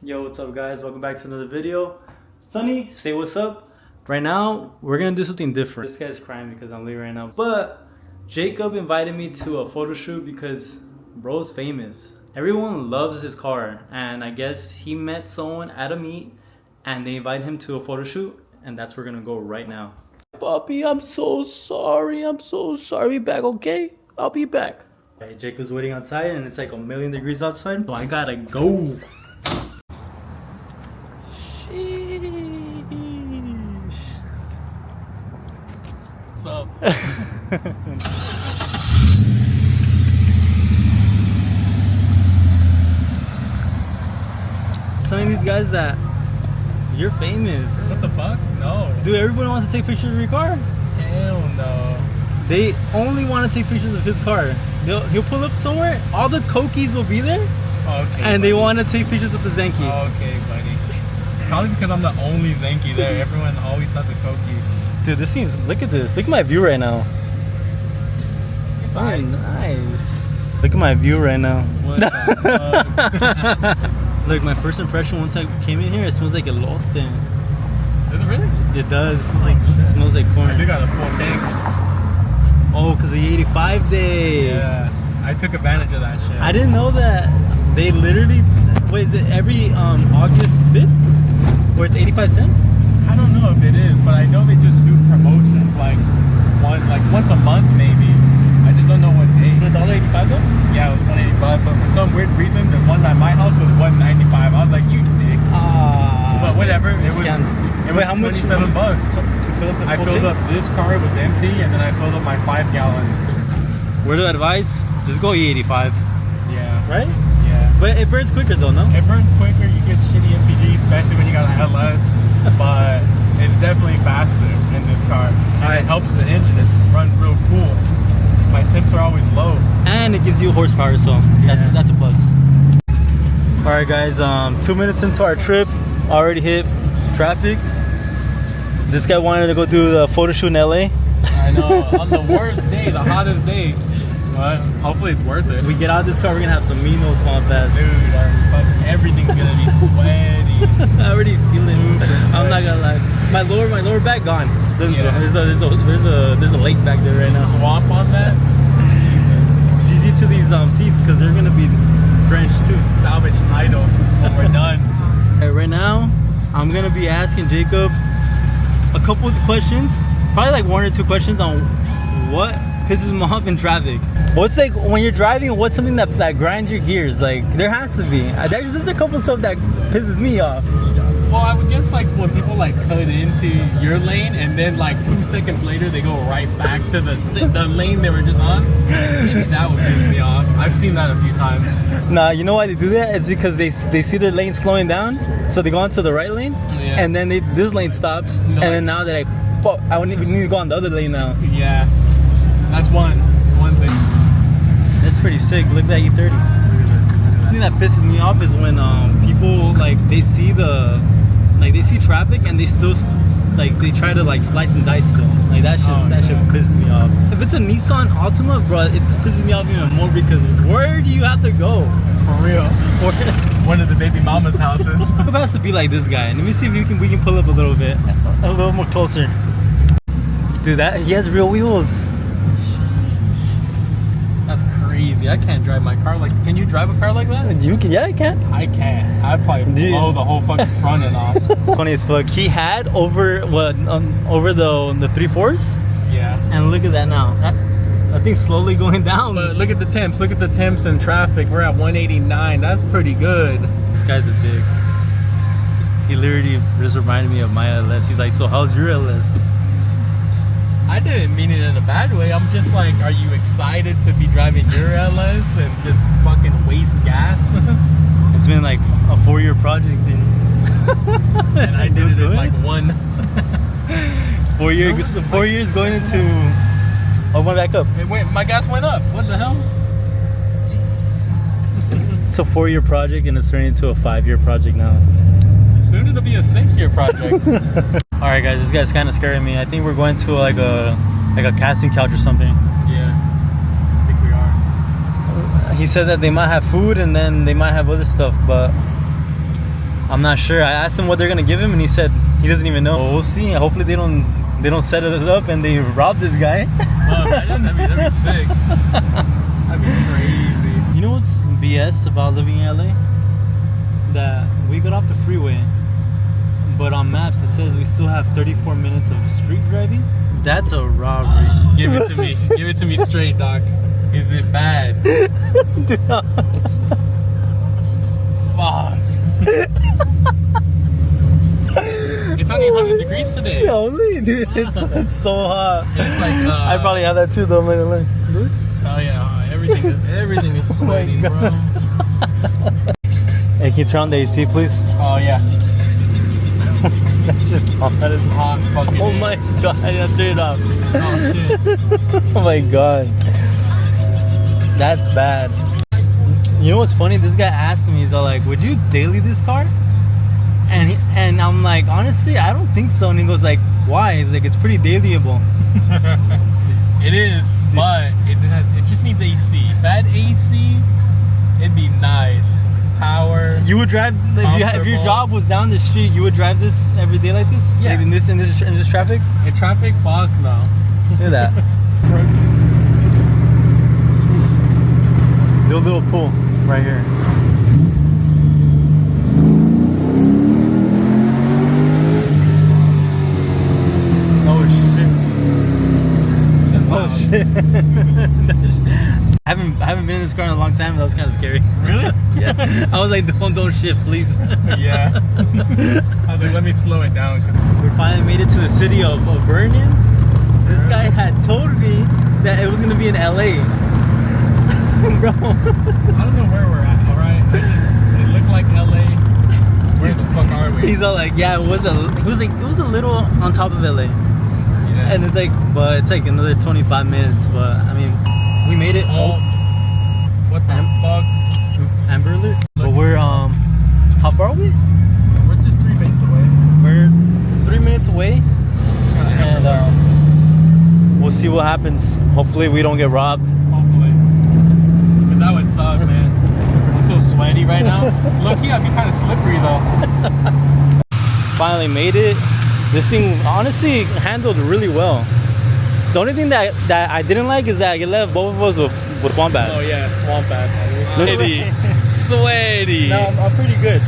Yo, what's up guys? Welcome back to another video. Sonny, say what's up. Right now, we're gonna do something different. This guy's crying because I'm leaving right now. But Jacob invited me to a photo shoot because bro's famous. Everyone loves his car, and I guess he met someone at a meet and they invited him to a photo shoot, and that's where we're gonna go right now. Puppy, I'm so sorry. Be back, okay? I'll be back. Okay, Jacob's waiting outside and it's like 1,000,000 degrees outside, so I gotta go. What's up? Telling these guys that you're famous. What the fuck? No. Dude, everybody wants to take pictures of your car? Hell no. They only want to take pictures of his car. He'll pull up somewhere, all the Kokies will be there, Okay. and they want to take pictures of the Zenki. Okay, buddy. Probably because I'm the only Zenki there. Everyone always has a Koki. Dude, this seems, look at this. Look at my view right now. It's Oh, nice. Look at my view right now. What the fuck? Look, my first impression once I came in here, it smells like elote. Is it really? It does. It smells like corn. I do got a full tank. Oh, because the 85 day. Yeah. I took advantage of that shit. I didn't know that they literally, wait, is it every August 5th? Where it's 85 cents? I don't know if it is, but I know they just do promotions like once a month maybe. I just don't know what day. $1.85 though? Yeah, it was $1.85, but for some weird reason the one at my house was $1.95. I was like, you dicks. But whatever, it was Wait, how much? $27 To fill up the I full filled tank? up this car, it was empty, and then I filled up my 5-gallon. Word of advice, just go E85. Yeah. Right? Yeah. But it burns quicker though, no? It burns quicker, you get shitty MPG, especially when you got an LS, but it's definitely faster in this car. And it helps the engine, it runs real cool. My temps are always low. And it gives you horsepower, so that's a plus. Alright guys, 2 minutes into our trip, already hit traffic. This guy wanted to go do the photo shoot in LA. I know, on the worst day, the hottest day. But hopefully it's worth it. We get out of this car, we're gonna have some mean old swamp fast. Dude, everything's gonna be sweaty. I already feel it. I'm not gonna lie. My lower back gone. Yeah. There's a lake back there right now. Swamp on that? GG to these seats because they're gonna be drenched too. Salvage title when we're done. Right now, I'm gonna be asking Jacob a couple of questions, probably like 1 or 2 questions on what pisses him off in traffic. What's like when you're driving? What's something that grinds your gears? Like there has to be. There's just a couple of stuff that pisses me off. Well, I would guess like when people like cut into your lane and then like 2 seconds later they go right back to the lane they were just on. Maybe that would piss me off. I've seen that a few times. Nah, you know why they do that? It's because they see their lane slowing down, so they go onto the right lane, and then this lane stops, and then now they're like, fuck, we need to go on the other lane now. Yeah, that's one thing. That's pretty sick. Look at that E30. The thing that pisses me off is when people like they see traffic and they still they try to like slice and dice still. Like that shit pisses me off. If it's a Nissan Altima, bro, it pisses me off even more because where do you have to go? For real. One of the baby mama's houses. It has to be like this guy. Let me see if we can pull up a little bit, a little more closer. Dude, he has real wheels. That's crazy. I can't drive my car like. Can you drive a car like that? You can, yeah, I can. I can't. I'd probably blow the whole fucking front end off. Funny as fuck. He had over over the 3/4s. Yeah. And look at that now. That thing's slowly going down. But look at the temps. Look at the temps in traffic. We're at 189. That's pretty good. This guy's a dick. He literally just reminded me of my LS. He's like, so how's your LS? I didn't mean it in a bad way. I'm just like, are you excited to be driving your LS and just fucking waste gas? It's been like a 4-year project, and I did it in like 1. 4 years. 4 years going into. Oh, went back up. My gas went up. What the hell? It's a 4-year project and it's turning into a 5-year project now. Soon it'll be a 6-year project. All right, guys, this guy's kind of scaring me. I think we're going to like a casting couch or something. Yeah, I think we are. He said that they might have food and then they might have other stuff, but I'm not sure. I asked him what they're gonna give him, and he said he doesn't even know. Well, we'll see. Hopefully they don't set us up and they rob this guy. That'd be sick. That'd be crazy. You know what's BS about living in LA? That we got off the freeway, but on maps it says we still have 34 minutes of street driving. That's a robbery. Give it to me. Give it to me straight, Doc. Is it bad? Fuck. It's only 100 degrees today. Only, dude. It's so hot. It's like I probably have that too, though. Like, oh yeah, everything is sweaty, bro. Hey, can you turn on the AC, please? Oh yeah. That's just hot. That is hot. Fucking. Oh my god! I gotta turn it off. Oh shit. Oh my god. That's bad. You know what's funny? This guy asked me, he's all like, "Would you daily this car?" And I'm like, honestly, I don't think so. And he goes like, "Why?" He's like, "It's pretty dailyable." It is, but it just needs AC. If had AC, it'd be nice. Power. You would drive if your job was down the street. You would drive this every day like this? Yeah. Like in this traffic? In traffic? Fuck no. Look at that. Do a little pull right here. Oh shit. I haven't been in this car in a long time. That was kind of scary. Really? Yeah. I was like, don't shift, please. Yeah. I was like, let me slow it down. We finally made it to the city of Vernon. This guy had told me that it was gonna be in LA. Bro. I don't know where we're at. All right. It looked like LA. Where the fuck are we? He's all like, yeah, it was a little on top of LA. Yeah. And it's like, but it's like another 25 minutes. But I mean, we made it. Oh, what the fuck? Amber Alert. But we're how far are we? We're just 3 minutes away. We're 3 minutes away, and we'll see what happens. Hopefully, we don't get robbed. Hopefully, but that would suck, man. I'm so sweaty right now. Low-key, I'd be kind of slippery though. Finally made it. This thing honestly handled really well. The only thing that I didn't like is that it left both of us with swamp ass. Oh yeah, swamp ass. Sweaty. No, I'm pretty good.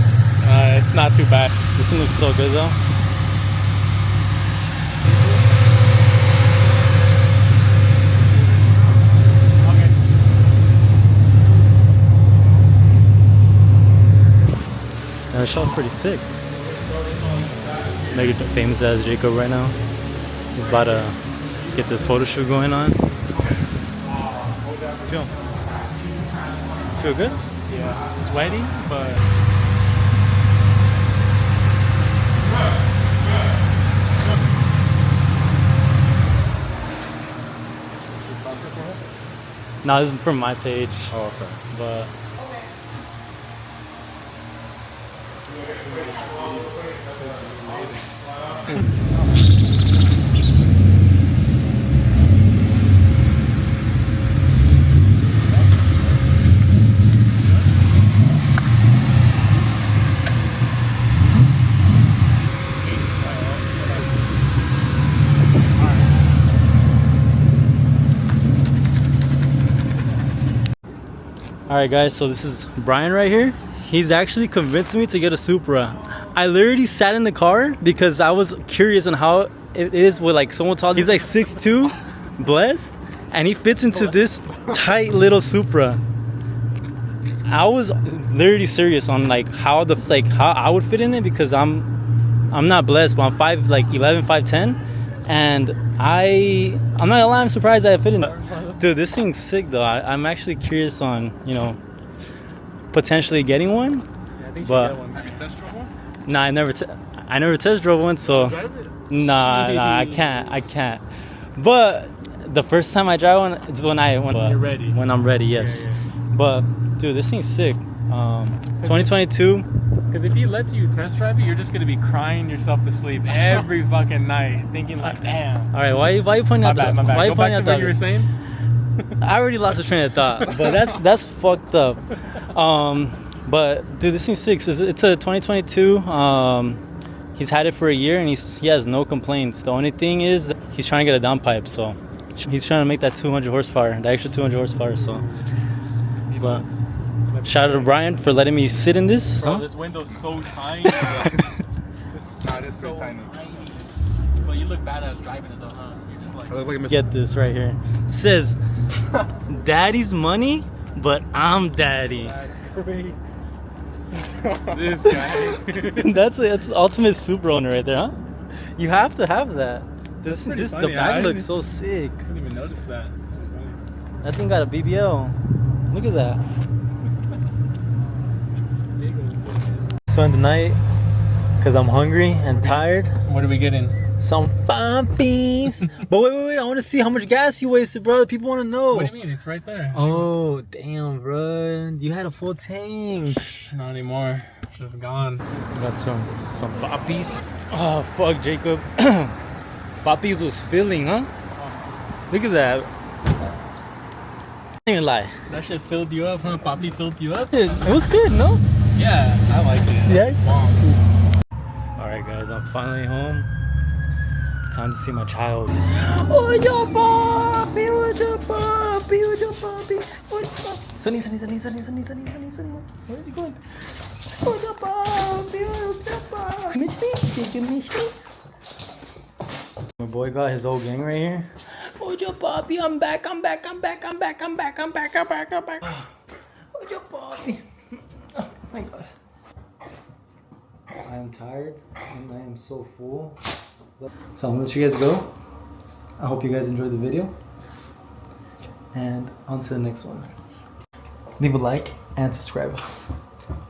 It's not too bad. This one looks so good though. Okay. The shot's pretty sick. Make it famous as Jacob right now. He's about to get this photo shoot going on. Feel good? Yeah. Sweaty, but No, this is from my page. oh, okay. But alright guys, so this is Brian right here. He's actually convinced me to get a Supra. I literally sat in the car because I was curious on how it is with like someone tall. He's like 6'2", blessed, and he fits into this tight little Supra. I was literally serious on like how I would fit in it because I'm not blessed, but I'm 5'11", 5'10", and I'm not gonna lie, I'm surprised that I fit in it. Dude, this thing's sick though. I'm actually curious on, you know, potentially getting one. Yeah, I think but get one. Have you test drove one? Nah, I never test drove one, so nah, I can't. But the first time I drive one, it's when you're ready. When I'm ready, yes. Yeah. But dude, this thing's sick. 2022. Because if he lets you test drive it, you're just gonna be crying yourself to sleep every fucking night, thinking like, damn. All right, why you pointing out? My bad. Why you Go back pointing to out what you were saying. I already lost the train of thought, but that's fucked up. But dude, this thing's sick. It's a 2022. He's had it for a year and he has no complaints. The only thing is that he's trying to get a downpipe, so he's trying to make that 200 horsepower, the extra 200 horsepower. So, but shout out to Brian for letting me sit in this. Bro, this window's so tiny. It's so tiny. But you look badass driving it though, huh? You're just like, Get this right here. It says, "Daddy's money, but I'm daddy." that's great. This guy. That's ultimate Supra owner right there, huh? You have to have that. That's pretty The funny. back I looks didn't- so sick. I didn't even notice that. That's funny. That thing got a BBL. Look at that. So in the night, because I'm hungry and tired, What are we getting? some puppies. But wait, I want to see how much gas you wasted, bro. People want to know. What do you mean? It's right there. Oh, damn, bro. You had a full tank. Not anymore. Just gone. Got some poppies. Oh, fuck, Jacob. Poppies was filling, huh? Look at that. Can't even lie. That shit filled you up, huh? Poppy filled you up? It was good, no? Yeah, I liked it. Yeah? Bomb. Alright, guys, I'm finally home. Time to see my child. Oh, your puppy, what's your puppy, what's your puppy, what's up? Sunny. Where is he going? What's your puppy, what's your puppy? Miss me? Did you miss me? My boy got his whole gang right here. What's your puppy? I'm back. What's your puppy? Oh my god. I am tired and I am so full. So I'm gonna let you guys go. I hope you guys enjoyed the video. And on to the next one. Leave a like and subscribe.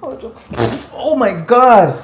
Oh my god!